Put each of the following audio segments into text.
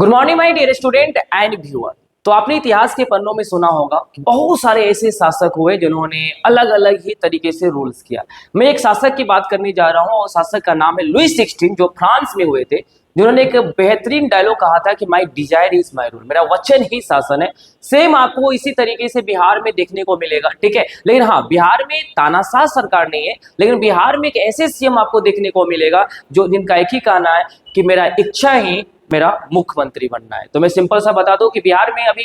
Good morning my dear student and viewer. तो आपने इतिहास के पन्नों में सुना होगा कि बहुत सारे ऐसे शासक हुए जिन्होंने अलग अलग ही तरीके से रूल्स किया। मैं एक शासक की बात करने जा रहा हूं और शासक का नाम है लुई 16 जो फ्रांस में हुए थे, जिन्होंने एक बेहतरीन डायलॉग कहा था कि my desire is my rule, मेरा वचन ही शासन है। सेम आपको इसी तरीके से बिहार में देखने को मिलेगा, ठीक है। लेकिन हाँ, बिहार में तानाशाह सरकार नहीं है, लेकिन बिहार में एक ऐसे सीएम आपको देखने को मिलेगा जो जिनका एक ही कहना है कि मेरा इच्छा ही मेरा मुख्यमंत्री बनना है। तो मैं सिंपल सा बता दूं कि बिहार में अभी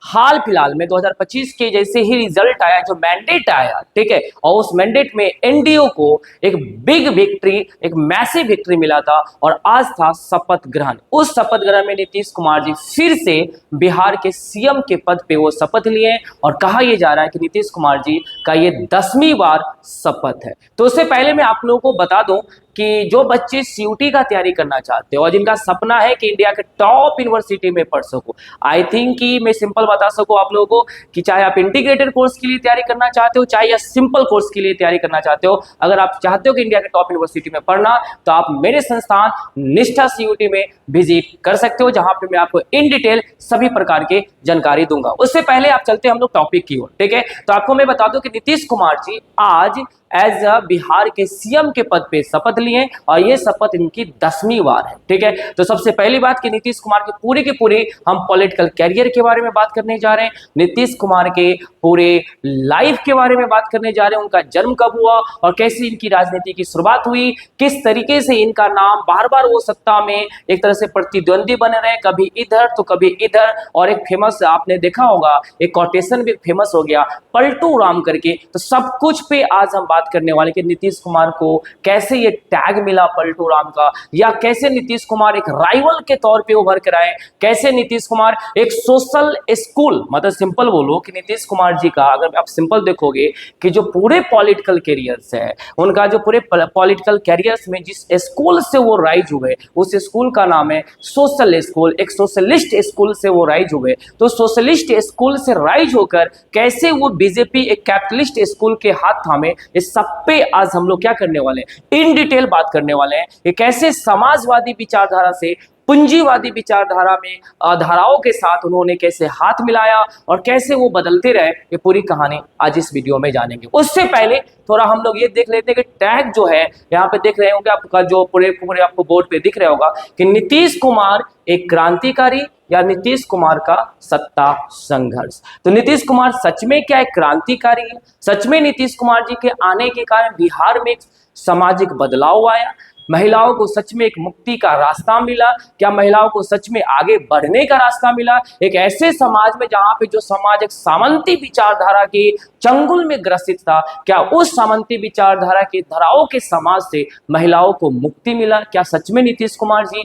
हाल फिलहाल में 2025 के जैसे ही रिजल्ट आया, जो मैंडेट आया, ठीक है, और उस मैंडेट में एनडीओ को एक बिग विक्ट्री, एक मैसिव विक्ट्री मिला था और आज था शपथ ग्रहण। उस शपथ ग्रहण में नीतीश कुमार जी फिर से बिहार के सीएम के पद पे वो शपथ लिए और कहा यह जा रहा है कि नीतीश कुमार जी का ये 10वीं बार शपथ है। तो उससे पहले मैं आप लोगों को बता दूं कि जो बच्चे सीयूटी का तैयारी करना चाहते हो और जिनका सपना है कि इंडिया के टॉप यूनिवर्सिटी में पढ़ सको, आई थिंक कि मैं सिंपल बता सकूं आप लोगों को कि चाहे आप इंटीग्रेटेड कोर्स के लिए तैयारी करना चाहते हो, चाहे या सिंपल कोर्स के लिए तैयारी करना चाहते हो, अगर आप चाहते हो कि इंडिया के टॉप यूनिवर्सिटी में पढ़ना, तो आप मेरे संस्थान निष्ठा सीयूटी में विजिट कर सकते हो, जहां पे मैं आपको इन डिटेल सभी प्रकार की जानकारी दूंगा। उससे पहले आप चलते हैं हम लोग टॉपिक की ओर, ठीक है। तो आपको मैं बता दूं कि नीतीश कुमार जी आज एज अ बिहार के सीएम के पद पे शपथ लिए और ये शपथ इनकी 10वीं बार है, ठीक है। तो सबसे पहली बात कि नीतीश कुमार की पूरी हम पॉलिटिकल कैरियर के बारे में बात करने जा रहे हैं, नीतीश कुमार के पूरे लाइफ के बारे में बात करने जा रहे हैं, उनका जन्म कब हुआ और कैसे इनकी राजनीति की शुरुआत हुई, किस तरीके से इनका नाम बार बार वो सत्ता में एक तरह से प्रतिद्वंदी बने रहे, कभी इधर तो कभी इधर। और एक फेमस आपने देखा होगा, एक कोटेशन भी फेमस हो गया पलटू राम करके। तो सब कुछ पे आज हम बात करने वाले कि नीतीश कुमार को कैसे ये टैग मिला पलटू राम का, या कैसे नीतीश कुमार एक राइवल के तौर पे उभर कर आए, कैसे नीतीश कुमार एक सोशल स्कूल, मतलब सिंपल बोलो कि नीतीश कुमार जी का अगर आप सिंपल देखोगे कि जो पूरे पॉलिटिकल कैरियर्स है, उनका जो पूरे पॉलिटिकल कैरियर्स में जिस स्कूल से वो राइज हुए उस स्कूल का नाम है सोशल स्कूल, एक सोशलिस्ट स्कूल से वो राइज हुए। तो सोशलिस्ट स्कूल से राइज होकर कैसे वो बीजेपी एक कैपिटलिस्ट स्कूल के हाथ थामे, इस सब पे आज हम लोग क्या करने वाले हैं, इन डिटेल बात करने वाले हैं कि कैसे समाजवादी विचारधारा से पूंजीवादी विचारधारा में धाराओं के साथ उन्होंने कैसे हाथ मिलाया और कैसे वो बदलते रहे, ये पूरी कहानी आज इस वीडियो में जानेंगे। उससे पहले थोड़ा हम लोग ये देख लेते हैं कि टैग जो है यहाँ पे देख रहे होंगे आपका, जो पूरे आपको बोर्ड पे दिख रहा होगा कि नीतीश कुमार एक क्रांतिकारी या नीतीश कुमार का सत्ता संघर्ष। तो नीतीश कुमार सच में क्या एक क्रांतिकारी है? सच में नीतीश कुमार जी के आने के कारण बिहार में सामाजिक बदलाव आया? महिलाओं को सच में एक मुक्ति का रास्ता मिला? क्या महिलाओं को सच में आगे बढ़ने का रास्ता मिला? एक ऐसे समाज में जहां पे जो समाज एक सामंती विचारधारा के चंगुल में ग्रसित था, क्या उस सामंती विचारधारा की धाराओं के समाज से महिलाओं को मुक्ति मिला? क्या सच में नीतीश कुमार जी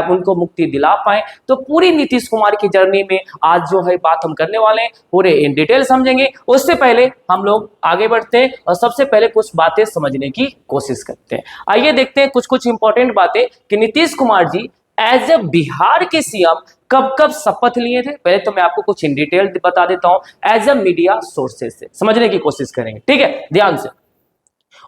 उनको मुक्ति दिला पाए? तो पूरी नीतीश कुमार की जर्नी में आज जो है बात हम करने वाले हैं, पूरे इन डिटेल समझेंगे। उससे पहले हम लोग आगे बढ़ते हैं और सबसे पहले कुछ बातें समझने की कोशिश करते हैं। आइए देखते हैं कुछ इंपॉर्टेंट बातें कि नीतीश कुमार जी एज ए बिहार के सीएम कब कब शपथ लिए थे। पहले तो मैं आपको कुछ इन डिटेल बता देता हूं एज ए मीडिया सोर्सेज से, समझने की कोशिश करेंगे, ठीक है, ध्यान से।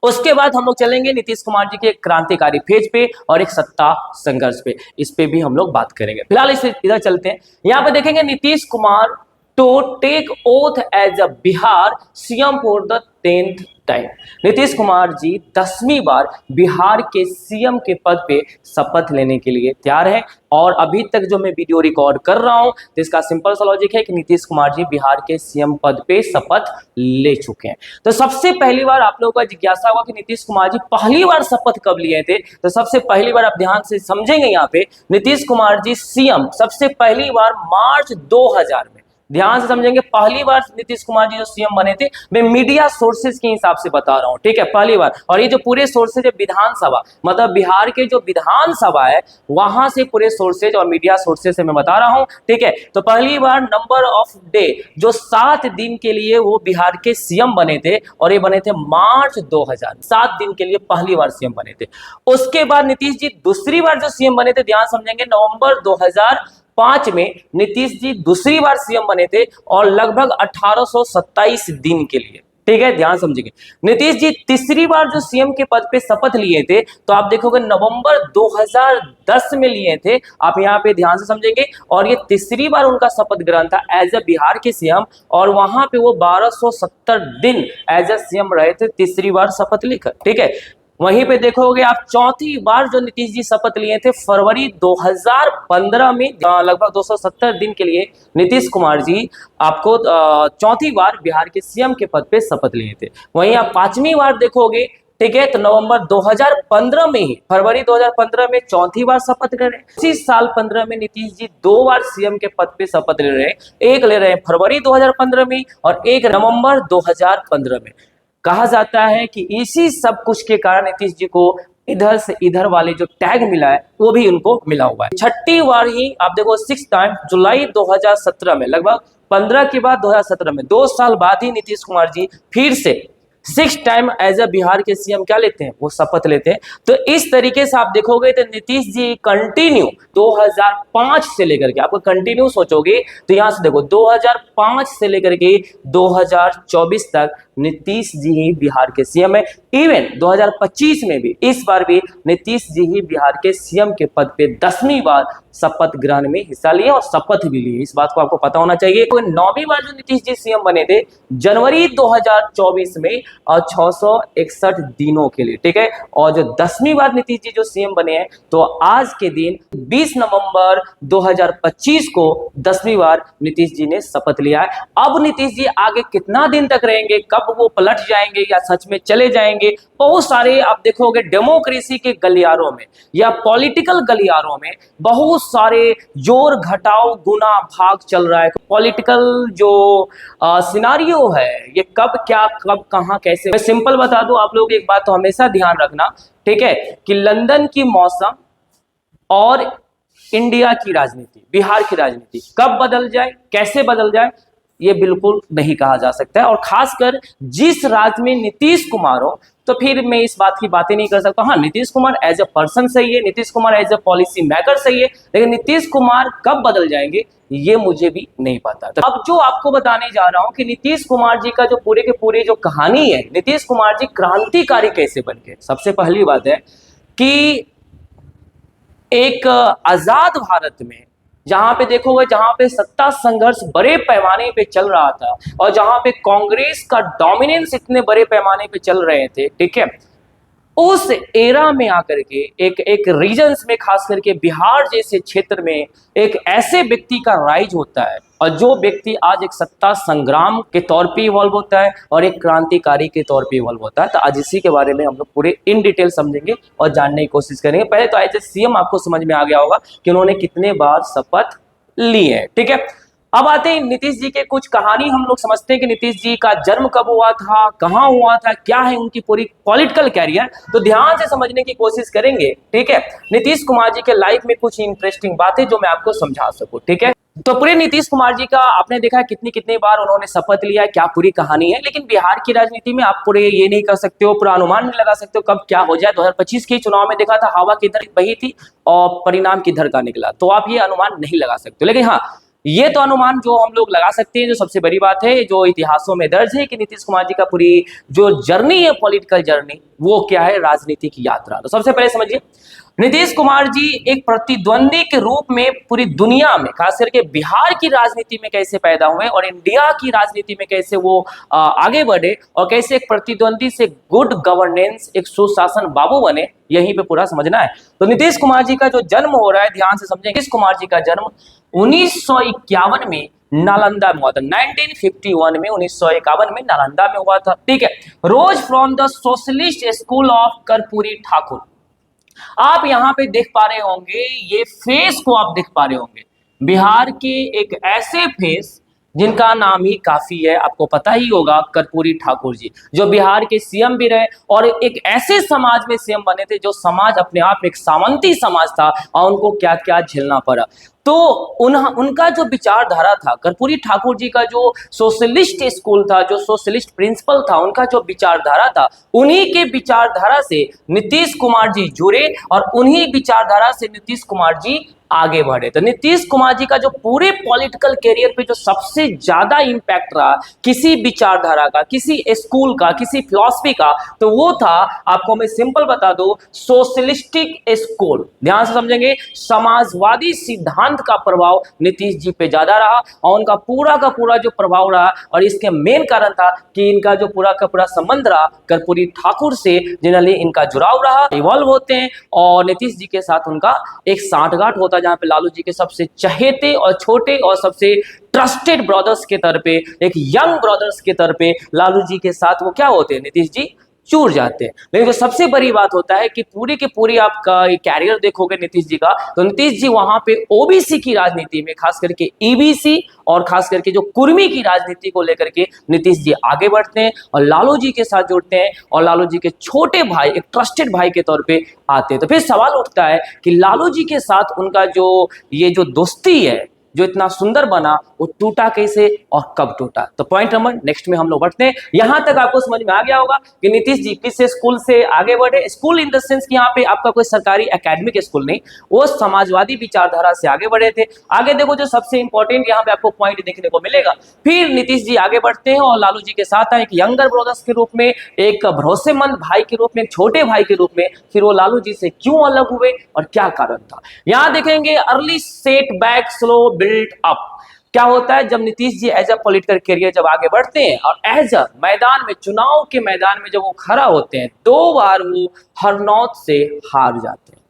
उसके बाद हम लोग चलेंगे नीतीश कुमार जी के एक क्रांतिकारी फेज पे और एक सत्ता संघर्ष पे, इस पे भी हम लोग बात करेंगे। फिलहाल इसे इधर चलते हैं, यहां पे देखेंगे Nitish Kumar to take oath as a Bihar CM for the 10th time. Nitish Kumar ji 10वीं बार बिहार के सीएम के पद पे शपथ लेने के लिए तैयार है। और अभी तक जो मैं वीडियो रिकॉर्ड कर रहा हूं तो इसका सिंपल सा लॉजिक है कि नीतीश कुमार जी बिहार के सीएम पद पे शपथ ले चुके हैं। तो सबसे पहली बार आप लोगों का जिज्ञासा होगा कि नीतीश कुमार जी पहली बार शपथ कब लिए थे। तो सबसे पहली बार आप ध्यान से समझेंगे, यहाँ पे नीतीश कुमार जी सीएम सबसे पहली बार मार्च 2000 में, ध्यान से समझेंगे, पहली बार नीतीश कुमार जी जो सीएम बने थे, मैं मीडिया सोर्सेज के हिसाब से बता रहा हूं, ठीक है, पहली बार। और ये जो पूरे सोर्सेज है विधानसभा, मतलब बिहार के जो विधानसभा है वहां से पूरे सोर्सेज और मीडिया सोर्सेज से मैं बता रहा हूं, ठीक है। तो पहली बार नंबर ऑफ डे जो 7 दिन के लिए वो बिहार के सीएम बने थे और ये बने थे मार्च 2000, 7 दिन के लिए पहली बार सीएम बने थे। उसके बाद नीतीश जी दूसरी बार जो सीएम बने थे, ध्यान समझेंगे, नवंबर 2005 में नीतीश जी दूसरी बार सीएम बने थे और लगभग 1827 दिन के लिए, ठीक है, ध्यान समझिए। नीतीश जी तीसरी बार जो सीएम के पद पे शपथ लिए थे, तो आप देखोगे नवंबर 2010 में लिए थे, आप यहाँ पे ध्यान से समझेंगे। और ये तीसरी बार उनका शपथ ग्रहण था एज ए बिहार के सीएम, और वहां पे वो 1270 दिन एज ए सीएम रहे थे तीसरी बार शपथ लेकर, ठीक है। वहीं पे देखोगे आप चौथी बार जो नीतीश जी शपथ लिए थे फरवरी 2015 में, लगभग 270 दिन के लिए नीतीश कुमार जी आपको चौथी बार बिहार के सीएम के पद पे शपथ लिए थे। वहीं आप पांचवी बार देखोगे, ठीक है, तो नवंबर 2015 में ही, फरवरी 2015 में चौथी बार शपथ ले रहे हैं। इसी साल 15 में नीतीश जी 2 बार सीएम के पद पे शपथ ले रहे हैं, एक ले रहे हैं फरवरी 2015 में और एक नवंबर 2015 में। कहा जाता है कि इसी सब कुछ के कारण नीतीश जी को इधर से इधर वाले जो टैग मिला है वो भी उनको मिला हुआ है। छठी बार ही आप देखो 6 टाइम जुलाई 2017 में, लगभग 15 के बाद 2017 में 2 साल बाद ही नीतीश कुमार जी फिर से 6 टाइम एज ए बिहार के सीएम क्या लेते हैं, वो शपथ लेते हैं। तो इस तरीके से आप देखोगे तो नीतीश जी कंटिन्यू 2005 से लेकर के, आपको कंटिन्यू सोचोगे तो यहां से देखो 2005 से लेकर के 2024 तक नीतीश जी ही बिहार के सीएम है। इवन 2025 में भी, इस बार भी नीतीश जी ही बिहार के सीएम के पद पे 10वीं बार शपथ ग्रहण में हिस्सा लिए और शपथ भी लिए। इस बात को आपको पता होना चाहिए। तो 9वीं बार जो नीतीश जी सीएम बने थे जनवरी 2024 में और 661 दिनों के लिए, ठीक है। और जो 10वीं बार नीतीश जी जो सीएम बने हैं तो आज के दिन 20 नवंबर 2025 को 10वीं बार नीतीश जी ने शपथ लिया है। अब नीतीश जी आगे कितना दिन तक रहेंगे, कब वो पलट जाएंगे या सच में चले जाएंगे, बहुत सारे आप देखोगे डेमोक्रेसी के गलियारों में या पॉलिटिकल गलियारों में बहुत सारे जोर घटाव गुना भाग चल रहा है। पॉलिटिकल जो सिनारियो है ये कब क्या कब कहां कैसे, मैं सिंपल बता दूं आप लोग, एक बात तो हमेशा ध्यान रखना, ठीक है, कि लंदन की मौसम और इंडिया की राजनीति, बिहार की राजनीति कब बदल जाए, कैसे बदल जाए, ये बिल्कुल नहीं कहा जा सकता है। और खासकर जिस राज्य में नीतीश कुमार हो तो फिर मैं इस बात की बातें नहीं कर सकता। हाँ, Nitish Kumar as a person सही है, Nitish Kumar as a policy maker सही है, लेकिन नीतीश कुमार कब बदल जाएंगे ये मुझे भी नहीं पता। तो अब जो आपको बताने जा रहा हूं कि नीतीश कुमार जी का जो पूरे के पूरे जो कहानी है, नीतीश कुमार जी क्रांतिकारी कैसे बन गए। सबसे पहली बात है कि एक आजाद भारत में जहां पे देखोगे, जहां पे सत्ता संघर्ष बड़े पैमाने पे चल रहा था और जहां पे कांग्रेस का डोमिनेंस इतने बड़े पैमाने पे चल रहे थे, ठीक है, उस एरा में आकर के एक रीजन्स में, खास करके बिहार जैसे क्षेत्र में एक ऐसे व्यक्ति का राइज होता है और जो व्यक्ति आज एक सत्ता संग्राम के तौर पे इवॉल्व होता है और एक क्रांतिकारी के तौर पे इवॉल्व होता है। तो आज इसी के बारे में हम लोग पूरे इन डिटेल समझेंगे और जानने की कोशिश करेंगे। पहले तो एज ए सीएम आपको समझ में आ गया होगा कि उन्होंने कितने बार शपथ ली है, ठीक है। अब आते हैं नीतीश जी के कुछ कहानी। हम लोग समझते हैं कि नीतीश जी का जन्म कब हुआ था, कहां हुआ था, क्या है उनकी पूरी पॉलिटिकल कैरियर, तो ध्यान से समझने की कोशिश करेंगे, ठीक है। नीतीश कुमार जी के लाइफ में कुछ इंटरेस्टिंग बातें जो मैं आपको समझा सकूं, ठीक है। तो पूरे नीतीश कुमार जी का आपने देखा है कितनी कितनी बार उन्होंने शपथ लिया है, क्या पूरी कहानी है। लेकिन बिहार की राजनीति में आप पूरे ये नहीं कर सकते हो, पूरा अनुमान नहीं लगा सकते हो कब क्या हो जाए। 2025 के चुनाव में देखा था हवा किधर बही थी और परिणाम किधर का निकला, तो आप ये अनुमान नहीं लगा सकते हो। लेकिन हाँ, ये तो अनुमान जो हम लोग लगा सकते हैं, जो सबसे बड़ी बात है, जो इतिहासों में दर्ज है कि नीतीश कुमार जी का पूरी जो जर्नी है, पॉलिटिकल जर्नी, वो क्या है, राजनीति की यात्रा। तो सबसे पहले समझिए, नीतीश कुमार जी एक प्रतिद्वंदी के रूप में पूरी दुनिया में, खास करके बिहार की राजनीति में कैसे पैदा हुए और इंडिया की राजनीति में कैसे वो आगे बढ़े और कैसे एक प्रतिद्वंदी से गुड गवर्नेंस, एक सुशासन बाबू बने, यहीं पे पूरा समझना है। तो नीतीश कुमार जी का जो जन्म हो रहा है, ध्यान से समझें। नीतीश कुमार जी का जन्म 1951 में नालंदा में हुआ था। 1951 में, 1951 में नालंदा में हुआ था, ठीक है। Rose from the socialist school of Karpoori Thakur. आप यहां पे देख पा रहे होंगे, ये फेस को आप देख पा रहे होंगे, बिहार के एक ऐसे फेस जिनका नाम ही काफी है, आपको पता ही होगा, कर्पूरी ठाकुर जी, जो बिहार के सीएम भी रहे और एक ऐसे समाज में सीएम बने थे जो समाज अपने आप एक सामंती समाज था और उनको क्या क्या झेलना पड़ा। तो उनका जो विचारधारा था, कर्पूरी ठाकुर जी का जो सोशलिस्ट स्कूल था, जो सोशलिस्ट प्रिंसिपल था, उनका जो विचारधारा था, उन्हीं के विचारधारा से नीतीश कुमार जी जुड़े और उन्हीं विचारधारा से नीतीश कुमार जी आगे बढ़े। तो नीतीश कुमार जी का जो पूरे पॉलिटिकल कैरियर पे जो सबसे ज्यादा इंपैक्ट रहा किसी विचारधारा का, किसी स्कूल का, किसी फिलॉसफी का, तो वो था, आपको मैं सिंपल बता दूं, सोशलिस्टिक स्कूल। ध्यान से समझेंगे, समाजवादी सिद्धांत का प्रभाव नीतीश जी पे ज्यादा रहा और उनका पूरा का पूरा जो प्रभाव रहा, और इसके मेन कारण था कि इनका जो पूरा का पूरा संबंध रहा कर्पूरी ठाकुर से, जिन्हें इनका जुड़ाव रहा, इवॉल्व होते हैं और नीतीश जी के साथ उनका एक सांठगांठ होता है, जहां पे लालू जी के सबसे चहेते और छोटे और सबसे ट्रस्टेड ब्रदर्स के तौर पे, एक यंग ब्रदर्स के तौर पे लालू जी के साथ वो क्या होते हैं, नीतीश जी जुड़ जाते हैं। लेकिन जो सबसे बड़ी बात होता है कि पूरी की पूरी आपका कैरियर देखोगे नीतीश जी का, तो नीतीश जी वहां पे ओबीसी की राजनीति में, खास करके ईबीसी और खास करके जो कुर्मी की राजनीति को लेकर के नीतीश जी आगे बढ़ते हैं और लालू जी के साथ जुड़ते हैं और लालू जी के छोटे भाई, एक ट्रस्टेड भाई के तौर पे आते हैं। तो फिर सवाल उठता है कि लालू जी के साथ उनका जो ये जो दोस्ती है, जो इतना सुंदर बना, वो टूटा कैसे और कब टूटा। तो पॉइंट नंबर नेक्स्ट में हम लोग बढ़ते हैं। यहां तक आपको समझ में आ गया होगा कि नीतीश जी किस स्कूल से आगे बढ़े। स्कूल इन द सेंस कि यहाँ पे आपका कोई सरकारी एकेडमिक स्कूल नहीं, वो समाजवादी विचारधारा से आगे बढ़े थे। आगे देखो, जो सबसे इंपॉर्टेंट यहाँ पे आपको पॉइंट देखने को मिलेगा, फिर नीतीश जी आगे बढ़ते हैं और लालू जी के साथ एक यंगर ब्रदर्स के रूप में, एक भरोसेमंद भाई के रूप में, एक छोटे भाई के रूप में। फिर वो लालू जी से क्यों अलग हुए और क्या कारण था, यहां देखेंगे। Early set back slow built up. क्या होता है जब Nitish ji as a political career जब आगे बढ़ते हैं और एज अ मैदान में, चुनाव के मैदान में जब वो खड़ा होते हैं, 2 बार वो हरनौत से हार जाते हैं।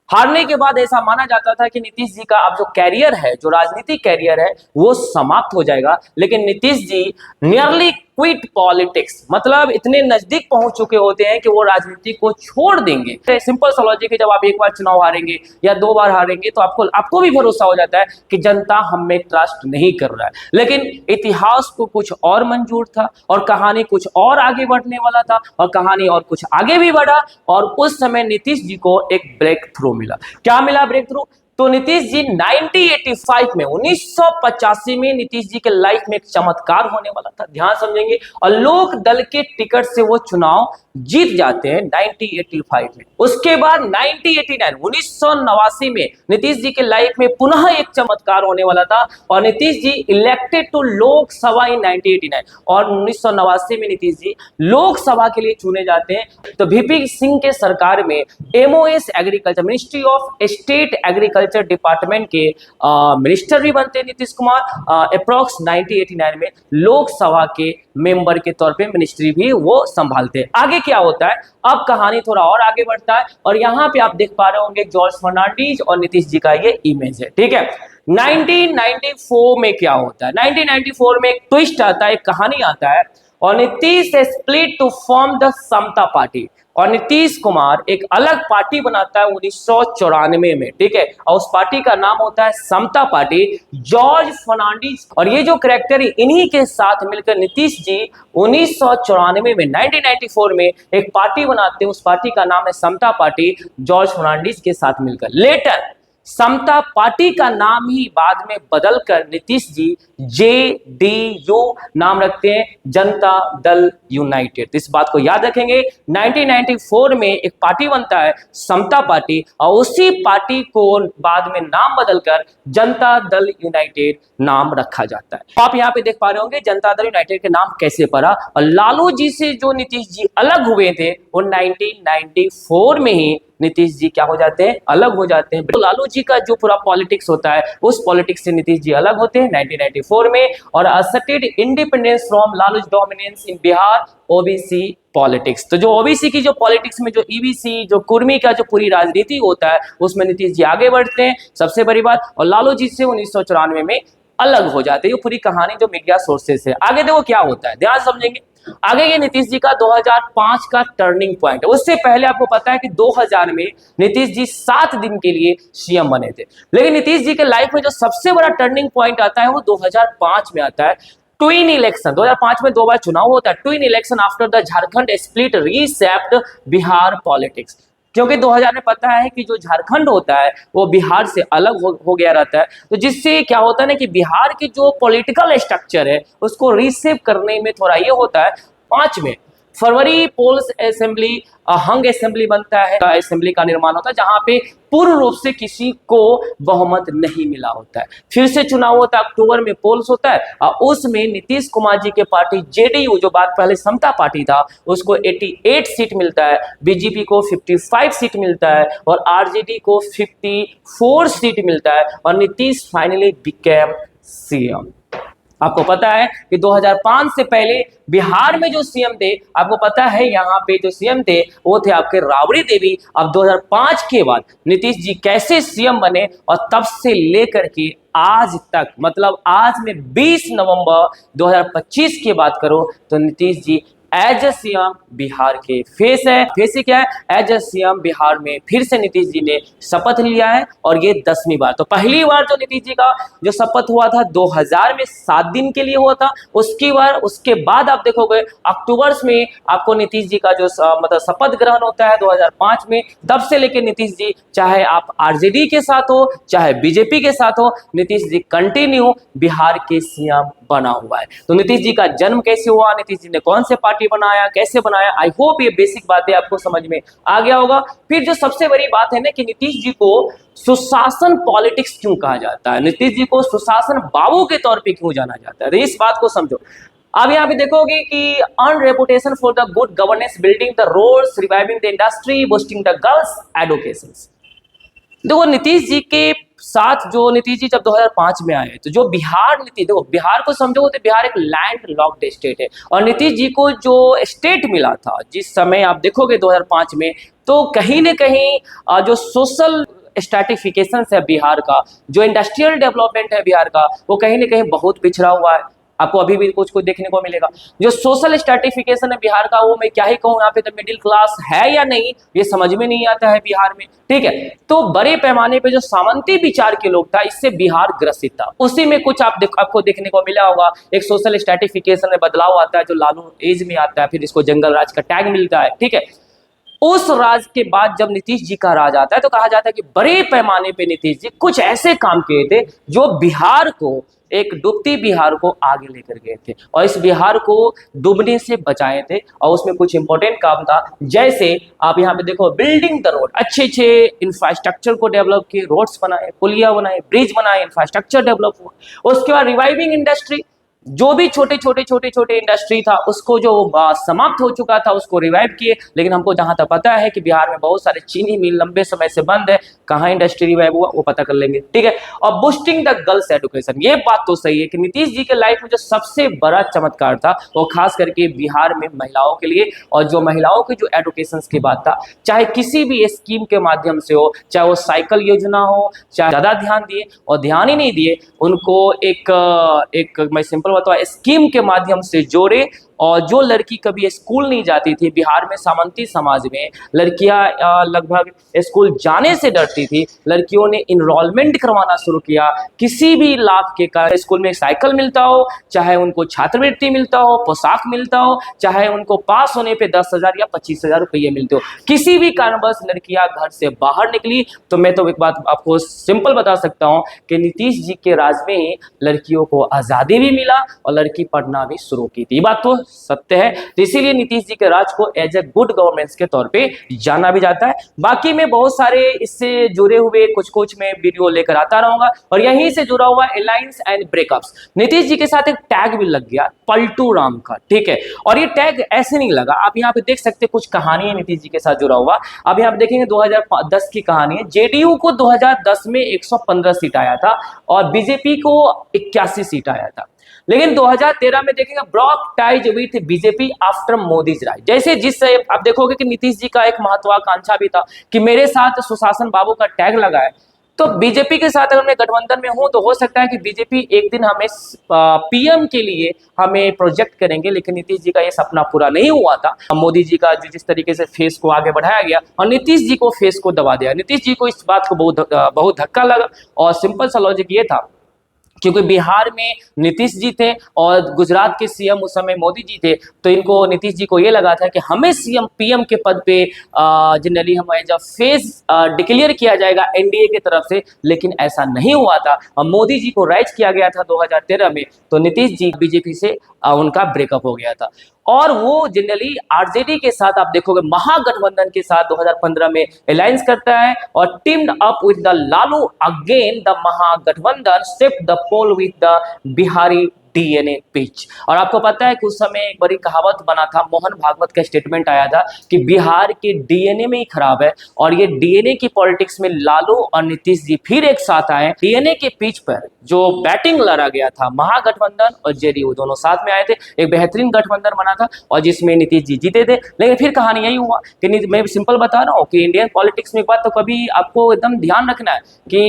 हारने के बाद ऐसा माना जाता था कि नीतीश जी का अब जो कैरियर है, जो राजनीतिक कैरियर है, वो समाप्त हो जाएगा। लेकिन Nitish ji nearly quit politics, मतलब इतने नजदीक पहुंच चुके होते हैं कि वो राजनीति को छोड़ देंगे। सिंपल सा लॉजिक है, जब आप एक बार चुनाव हारेंगे या 2 बार हारेंगे तो आपको भी भरोसा हो जाता है कि जनता हम में ट्रस्ट नहीं कर रहा है। लेकिन इतिहास को कुछ और मंजूर था और कहानी कुछ और आगे बढ़ने वाला था और कहानी और कुछ आगे भी बढ़ा और उस समय नीतीश जी को एक ब्रेक थ्रू मिला। क्या मिला ब्रेक थ्रू? तो नीतीश जी 1985 में, 1985 में नीतीश जी के लाइफ में एक चमत्कार होने वाला था। ध्यान समझेंगे, और लोक दल के टिकट से वो चुनाव जीत जाते हैं 1985 में। उसके बाद 1989 में नीतीश जी के लाइफ में पुनः एक चमत्कार होने वाला था और नीतीश जी इलेक्टेड टू लोकसभा इन 1989, और 1989 में नीतीश जी लोकसभा के लिए चुने जाते हैं। तो वीपी सिंह के सरकार में MOS agriculture, ministry of state agriculture department के मिनिस्टर भी बनते हैं नीतीश कुमार। अप्रॉक्स 1989 में लोकसभा के मेंबर के तौर पे मिनिस्ट्री भी वो संभालते हैं। आगे क्या होता है, अब कहानी थोड़ा और आगे बढ़ता है और यहाँ पे आप देख पा रहे होंगे जॉर्ज फर्नांडीज और नीतीश जी का ये इमेज है, ठीक है। 1994 में क्या होता है, 1994 में एक ट्विस्ट आता है, एक कहानी आता है और Nitish split to form the Samata party और नीतीश कुमार एक अलग पार्टी बनाता है 1994 में, ठीक है। और उस पार्टी का नाम होता है समता पार्टी, जॉर्ज फर्नांडीज। और ये जो कैरेक्टर है, इन्हीं के साथ मिलकर नीतीश जी 1994 में, 1994 में एक पार्टी बनाते हैं। उस पार्टी का नाम है समता पार्टी, जॉर्ज फर्नांडीज के साथ मिलकर। लेटर समता पार्टी का नाम ही बाद में बदलकर नीतीश जी JDU नाम रखते हैं, जनता दल यूनाइटेड। तो इस बात को याद रखेंगे, 1994 में एक पार्टी बनता है समता पार्टी और उसी पार्टी को बाद में नाम बदलकर जनता दल यूनाइटेड नाम रखा जाता है। तो आप यहाँ पे देख पा रहे होंगे जनता दल यूनाइटेड के नाम कैसे पड़ा। और लालू जी से जो नीतीश जी अलग हुए थे वो 1994 में ही नीतीश जी क्या हो जाते हैं, अलग हो जाते हैं। तो लालू जी का जो पूरा पॉलिटिक्स होता है उस पॉलिटिक्स से नीतीश जी अलग होते हैं 1994 में और asserted independence from Lalu's dominance in Bihar OBC politics. तो जो ओबीसी की जो पॉलिटिक्स में जो ईबीसी, जो कुर्मी का जो पूरी राजनीति होता है उसमें नीतीश जी आगे बढ़ते हैं, सबसे बड़ी बात। और लालू जी से 1994 में अलग हो जाते हैं। ये पूरी कहानी जो मीडिया सोर्सेस है। आगे देखो क्या होता है, ध्यान समझेंगे। आगे ये नीतीश जी का 2005 का टर्निंग पॉइंट है। उससे पहले आपको पता है कि 2000 में नीतीश जी 7 दिन के लिए सीएम बने थे। लेकिन नीतीश जी के लाइफ में जो सबसे बड़ा टर्निंग पॉइंट आता है वो 2005 में आता है। ट्विन इलेक्शन, 2005 में 2 बार चुनाव होता है। Twin election after the Jharkhand split reshaped Bihar politics. क्योंकि 2000 में पता है कि जो झारखंड होता है वो बिहार से अलग हो गया रहता है, तो जिससे क्या होता है ना कि बिहार की जो पॉलिटिकल स्ट्रक्चर है उसको रीसेप करने में थोड़ा ये होता है। 5 में फरवरी पोल्स असेंबली हंग असेंबली बनता है, असेंबली का निर्माण होता है जहां पे पूर्ण रूप से किसी को बहुमत नहीं मिला होता है। फिर से चुनाव होता है, अक्टूबर में पोल्स होता है और उसमें नीतीश कुमार जी के पार्टी जेडीयू, जो बात पहले समता पार्टी था, उसको 88 सीट मिलता है, बीजेपी को 55 सीट मिलता है और आरजेडी को 54 सीट मिलता है और नीतीश फाइनली बिकेम सीएम। आपको पता है कि 2005 से पहले बिहार में जो सीएम थे, आपको पता है यहाँ पे जो सीएम थे वो थे आपके राबड़ी देवी। अब 2005 के बाद नीतीश जी कैसे सीएम बने और तब से लेकर के आज तक, मतलब आज में 20 नवंबर 2025 की बात करो तो Nitish ji as a CM Bihar के फेस है। फेस क्या है? एज ए सीएम बिहार में फिर से नीतीश जी ने शपथ लिया है और ये 10वीं बार। तो पहली बार जो नीतीश जी का जो शपथ हुआ था 2000 में 7 दिन के लिए हुआ था, उसके बाद आप देखोगे अक्टूबर में आपको नीतीश जी का जो मतलब शपथ ग्रहण होता है 2005 में। तब से लेकर नीतीश जी, चाहे आप आरजेडी के साथ हो चाहे बीजेपी के साथ हो, नीतीश जी कंटिन्यू बिहार के सीएम बना हुआ है। तो नीतीश जी का जन्म कैसे हुआ, नीतीश जी ने कौन से पार्टी बनाया, कैसे बनाया, आई होप ये बेसिक बातें आपको समझ में आ गया होगा। फिर जो सबसे बड़ी बात है ना कि नीतीश जी को सुशासन पॉलिटिक्स क्यों कहा जाता है, नीतीश जी को सुशासन बाबू के तौर पे क्यों जाना जाता है, तो इस बात को समझो। अब यहाँ पे देखोगे कि earn reputation for the good governance, building the roads, reviving the industry, boosting the girls education. देखो नीतीश जी के साथ जो नीतीश जी जब 2005 में आए तो जो बिहार नीति, देखो बिहार को समझो तो बिहार एक लैंड लॉक्ड स्टेट है और नीतीश जी को जो स्टेट मिला था जिस समय आप देखोगे 2005 में, तो कहीं ना कहीं जो सोशल स्ट्रैटिफिकेशन है बिहार का, जो इंडस्ट्रियल डेवलपमेंट है बिहार का, वो कहीं ना कहीं बहुत पिछड़ा हुआ है। आपको अभी भी कुछ देखने को मिलेगा। जो सोशल स्ट्रैटिफिकेशन है बिहार का, वो मैं क्या ही कहूँ, यहाँ पे तो मिडिल क्लास है या नहीं ये समझ में नहीं आता है बिहार में, ठीक है। तो बड़े पैमाने पे जो सामंती विचार के लोग था, इससे बिहार ग्रसित था। उसी में कुछ आपको देखने को मिला होगा, एक सोशल स्ट्रैटिफिकेशन में बदलाव आता है जो लालू एज में आता है, फिर इसको जंगल राज का टैग मिलता है, ठीक है। उस राज के बाद जब नीतीश जी का राज आता है तो कहा जाता है कि बड़े पैमाने पे नीतीश जी कुछ ऐसे काम किए थे जो बिहार को, एक डूबती बिहार को आगे लेकर गए थे और इस बिहार को डूबने से बचाए थे। और उसमें कुछ इंपॉर्टेंट काम था, जैसे आप यहाँ पे देखो, बिल्डिंग द रोड, अच्छे अच्छे इंफ्रास्ट्रक्चर को डेवलप किए, रोड्स बनाए, पुलिया बनाए, ब्रिज बनाए, इंफ्रास्ट्रक्चर डेवलप हुआ। उसके बाद रिवाइविंग इंडस्ट्री, जो भी छोटे छोटे इंडस्ट्री था उसको जो समाप्त हो चुका था उसको रिवाइव किए। लेकिन हमको जहां तक पता है कि बिहार में बहुत सारे चीनी मिल लंबे समय से बंद है, कहाँ इंडस्ट्री रिवाइव हुआ वो पता कर लेंगे, ठीक है। और बूस्टिंग द गर्ल्स एजुकेशन, ये बात तो सही है कि नीतीश जी के लाइफ में जो सबसे बड़ा चमत्कार था वो खास करके बिहार में महिलाओं के लिए, और जो महिलाओं की जो एडुकेशन की बात था, चाहे किसी भी स्कीम के माध्यम से हो, चाहे वो साइकिल योजना हो, चाहे ज्यादा ध्यान दिए और ध्यान ही नहीं दिए, उनको एक मैं सिंपल बताओ स्कीम के माध्यम से जोड़े। और जो लड़की कभी स्कूल नहीं जाती थी, बिहार में सामंती समाज में लड़कियां लगभग स्कूल जाने से डरती थी, लड़कियों ने इनरोलमेंट करवाना शुरू किया। किसी भी लाभ के कारण स्कूल में साइकिल मिलता हो, चाहे उनको छात्रवृत्ति मिलता हो, पोशाक मिलता हो, चाहे उनको पास होने पे 10,000 या 25,000 रुपये मिलते हो, किसी भी कारणवश लड़कियां घर से बाहर निकली। तो मैं तो एक बात आपको सिंपल बता सकता हूँ कि नीतीश जी के राज में ही लड़कियों को आज़ादी भी मिला और लड़की पढ़ना भी शुरू की थी। ये बात तो सत्य है। तो इसीलिए नीतीश जी के राज को एज ए गुड गवर्नेंस के तौर पे जाना भी जाता है। बाकी में बहुत सारे इससे जुड़े हुए कुछ मैं वीडियो लेकर आता रहूंगा। और यहीं से जुड़ा हुआ alliance and breakups, Nitish ji के साथ एक टैग भी लग गया पलटू राम का, ठीक है। और ये टैग ऐसे नहीं लगा, आप यहाँ पे देख सकते कुछ कहानी है नीतीश जी के साथ जुड़ा हुआ। अब यहाँ पे देखेंगे 2010 की कहानी है। जेडीयू को 2010 में 115 सीट आया था और बीजेपी को 81 सीट आया था। लेकिन 2013 में देखेंगे broke ties with BJP after Modi raj. जैसे जिस आप देखोगे कि नीतीश जी का एक महत्वाकांक्षा भी था कि मेरे साथ सुशासन बाबू का टैग लगा है, तो बीजेपी के साथ अगर मैं गठबंधन में हूं तो हो सकता है कि बीजेपी एक दिन हमें पीएम के लिए हमें प्रोजेक्ट करेंगे। लेकिन नीतीश जी का ये सपना पूरा नहीं हुआ था। मोदी जी का जिस तरीके से फेस को आगे बढ़ाया गया और नीतीश जी को फेस को दबा दिया, नीतीश जी को इस बात को बहुत धक्का लगा। और सिंपल सा लॉजिक ये था क्योंकि बिहार में नीतीश जी थे और गुजरात के सीएम उस समय मोदी जी थे, तो इनको नीतीश जी को ये लगा था कि हमें सीएम पीएम के पद पे जनरली हम एज अ फेस डिक्लेयर किया जाएगा एनडीए की तरफ से, लेकिन ऐसा नहीं हुआ था और मोदी जी को राइज किया गया था 2013 में, तो नीतीश जी बीजेपी से उनका ब्रेकअप हो गया था और वो जनरली आरजेडी के साथ आप देखोगे महागठबंधन के साथ 2015 में अलायंस करता है और teamed up with the Lalu again the Mahagathbandhan shift the poll with the Bihari DNA pitch. और आपको पता है कि उस समय एक बड़ी कहावत बना था, मोहन भागवत का स्टेटमेंट आया था कि बिहार के डीएनए में ही खराब है और ये डीएनए की पॉलिटिक्स में लालू और नीतीश जी फिर एक साथ आए। डीएनए के पिच पर जो बैटिंग लड़ा गया था, महागठबंधन और जेडीयू दोनों साथ में आए थे, एक बेहतरीन गठबंधन बना था और जिसमें नीतीश जी जीते थे। लेकिन फिर कहानी यही हुआ कि मैं सिंपल बता रहा हूँ कि इंडियन पॉलिटिक्स में एक बात तो कभी आपको एकदम ध्यान रखना है कि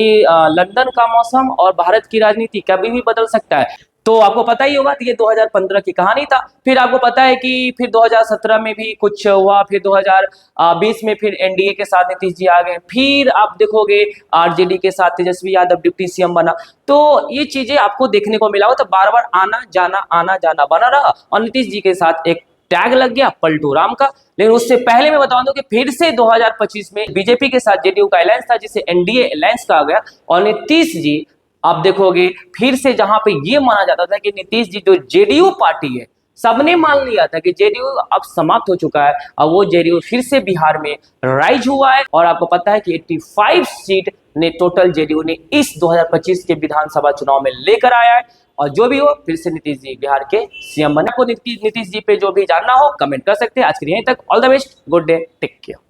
लंदन का मौसम और भारत की राजनीति कभी भी बदल सकता है। तो आपको पता ही होगा कि ये 2015 की कहानी था। फिर आपको पता है कि फिर 2017 में भी कुछ हुआ, फिर 2020 में फिर एनडीए के साथ नीतीश जी आ गए, फिर आप देखोगे आरजेडी के साथ तेजस्वी यादव डिप्टी सीएम बना। तो ये चीजें आपको देखने को मिला हो, तो बार बार आना जाना बना रहा और नीतीश जी के साथ एक टैग लग गया पलटू राम का। लेकिन उससे पहले मैं बता दूं कि फिर से 2025 में बीजेपी के साथ जेडीयू का अलायंस था जिसे एनडीए अलायंस कहा गया और नीतीश जी आप देखोगे फिर से जहां पे ये माना जाता था कि नीतीश जी जो जेडीयू पार्टी है, सबने मान लिया था कि जेडीयू अब समाप्त हो चुका है और वो जेडीयू फिर से बिहार में राइज हुआ है और आपको पता है कि 85 सीट ने टोटल जेडीयू ने इस 2025 के विधानसभा चुनाव में लेकर आया है और जो भी हो फिर से नीतीश जी बिहार के सीएम बने। को नीतीश जी पे जो भी जानना हो कमेंट कर सकते हैं। आज के लिए यहीं तक। All the best, good day, take care.